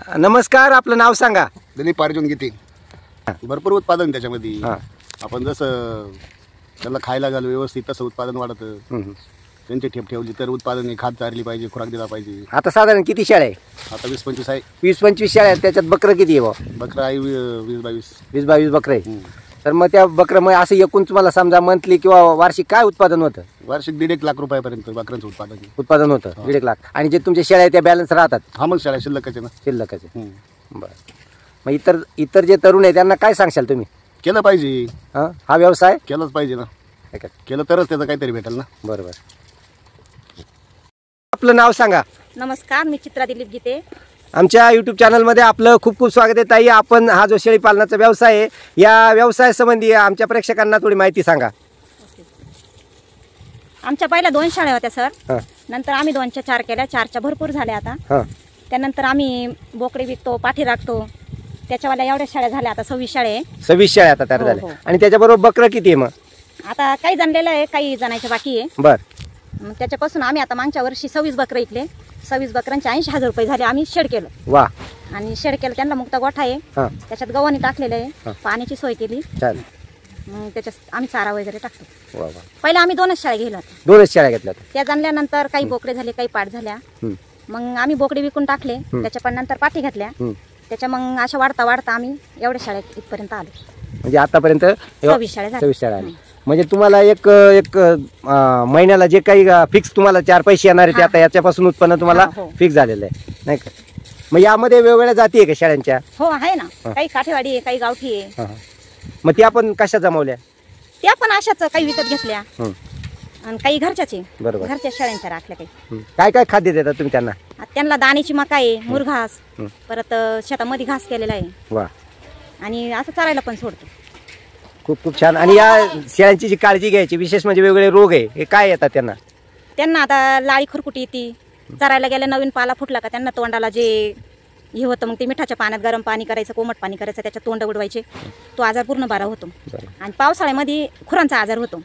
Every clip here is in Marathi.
नमस्कार, आपलं नाव सांगा. दिलीप अर्जुन गीते. भरपूर उत्पादन त्याच्यामध्ये. आपण जसं त्याला खायला घालू व्यवस्थित तसं उत्पादन वाढतं. त्यांची ठेप ठेवली तर उत्पादन खात चारली पाहिजे, खुराक दिला पाहिजे. आता साधारण किती शाळा आहे? आता 20-25 आहे. 20-25 शाळा आहेत. त्याच्यात बकरं किती आहे? बकरा आहे 20-22. 20-22 बकरं आहे. तर मग त्या बकरं मग असं एकूण तुम्हाला समजा मंथली किंवा वार्षिक काय उत्पादन होतं? वार्षिक 1.5 लाख रुपयापर्यंत बकरांचं उत्पादन होतं. 1.5 लाख. आणि जे तुमच्या शेळ्या आहेत त्या बॅलन्स राहतात? हा, मग शेळ्या शिल्लकच आहे ना. शिल्लकच आहे. बरं. मग इतर जे तरुण आहे त्यांना काय सांगशाल तुम्ही? केलं पाहिजे. हा व्यवसाय केलाच पाहिजे ना. केलं तरच त्याचं काहीतरी भेटेल ना. बरोबर. आपलं नाव सांगा. नमस्कार, मी चित्रा दिलीप गीते. आमच्या यूट्यूब चॅनलमध्ये आपलं खूप खूप स्वागत आहे. ताई, आपण हा जो शेळी पालनाचा व्यवसाय आहे, या व्यवसायासंबंधी आमच्या प्रेक्षकांना थोडी माहिती सांगा. आमच्या पहिल्या 2 शाळा होत्या सर. नंतर आम्ही 2च्या 4 केल्या. 4च्या भरपूर झाल्या आता. त्यानंतर आम्ही बोकडे विकतो, पाठी राखतो. त्याच्यावाल्या एवढ्या शाळा झाल्या आता 26 शाळा आहे. 26 शाळा आता तयार झाल्या. आणि त्याच्याबरोबर बकरं किती आहे? मग आता काही जणलेलं आहे, काही जणांच्या बाकी आहे. बरं. मग त्याच्यापासून आम्ही आता मागच्या वर्षी 26 बकरं इकले. 26 बकरांचे 80,000 रुपये झाले. आम्ही शेड केलं. वा. आणि शेड केलं, त्यांना मुक्त गोठा आहे. त्याच्यात गव्हाणी टाकलेलं आहे, पाण्याची सोय केली. मग त्याच्यात आम्ही चारा वगैरे टाकतो. वा. पहिला आम्ही 2च शाळा घेतल्या. 2च शाळा घेतल्या. त्या जाणल्यानंतर काही बोकडे झाले, काही पाठ झाल्या. मग आम्ही बोकडे विकून टाकले. त्याच्या पण नंतर पाठी घातल्या. त्याच्या मग अशा वाढता वाढता आम्ही एवढ्या शाळेत इथपर्यंत आलो. म्हणजे आतापर्यंत 26 शाळा आली. म्हणजे तुम्हाला एक महिन्याला जे काही फिक्स तुम्हाला 4 पैसे येणार आहे, आता याच्यापासून उत्पन्न तुम्हाला फिक्स झालेलं आहे, नाही का? मग यामध्ये वेगवेगळ्या जाती आहे का शाळांच्या? हो, आहे ना. काही काठेवाडी आहे, काही गावठी आहे. मग त्या आपण कशा जमवल्या? त्या पण अशाच काही विकत घेतल्या आणि काही घरच्याचे. बरोबर. घरच्या शाळांच्या राखल्या. काही काय काय खाद्य देतात तुम्ही त्यांना? त्यांना दाण्याची मका आहे, मुरघास, परत शेतामध्ये घास केलेला आहे. वा. आणि असं चारायला पण सोडतो. खूप खूप छान. आणि या शेळ्यांची जी काळजी घ्यायची विशेष म्हणजे वेगवेगळे रोग आहे, हे काय येतात त्यांना? त्यांना आता लाळी खरकुटी येते. चरायला गेल्या नवीन पाला फुटला का त्यांना तोंडाला जे हे होतं, मग ते मिठाच्या पाण्यात गरम पाणी करायचं, कोमट पाणी करायचं, त्याच्यात तोंड उडवायचे. तो आजार पूर्ण बरा होतो. आणि पावसाळ्यामध्ये खुरांचा आजार होतो.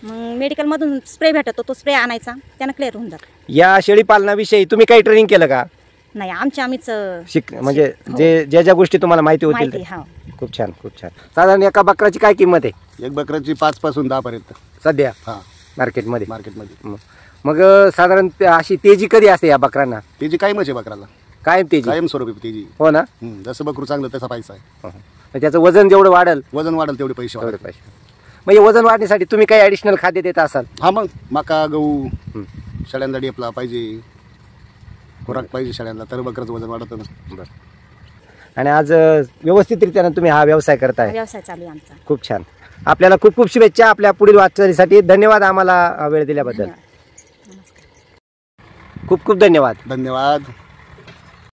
मग मेडिकलमधून स्प्रे भेटतो, तो स्प्रे आणायचा, त्यानं क्लिअर होऊन जातं. या शेळी पालनाविषयी तुम्ही काही ट्रेनिंग केलं का? नाही, आम्हीच म्हणजे ज्या गोष्टी तुम्हाला माहिती होतील. खूप छान, खूप छान. साधारण एका बकराची काय किंमत आहे? एक बकराची 5 पासून 10 पर्यंत सध्या मार्केटमध्ये. मग साधारण अशी तेजी कधी असते या बकरांना? तेजी कायम आहे बकराला. कायम तेजी? कायम स्वरूपी तेजी. हो ना. जसं बकरू चांगलं तसा पैसा आहे. त्याचं वजन जेवढं वाढेल तेवढे पैसे वाढेल. मग वजन वाढण्यासाठी तुम्ही काही ॲडिशनल खाद्य देत असाल? हा, मग मका, गहू, शेळ्यांना डेपला पाहिजे, खुराक पाहिजे शेळ्यांना, तर बकराचं वजन वाढतं ना. बरं. आणि आज व्यवस्थितरित्यानं तुम्ही हा व्यवसाय करताय. व्यवसाय चालू आहे आमचा. खूप छान. आपल्याला खूप खूप शुभेच्छा आपल्या पुढील वाटचालीसाठी. धन्यवाद आम्हाला वेळ दिल्याबद्दल. खूप खूप धन्यवाद. धन्यवाद.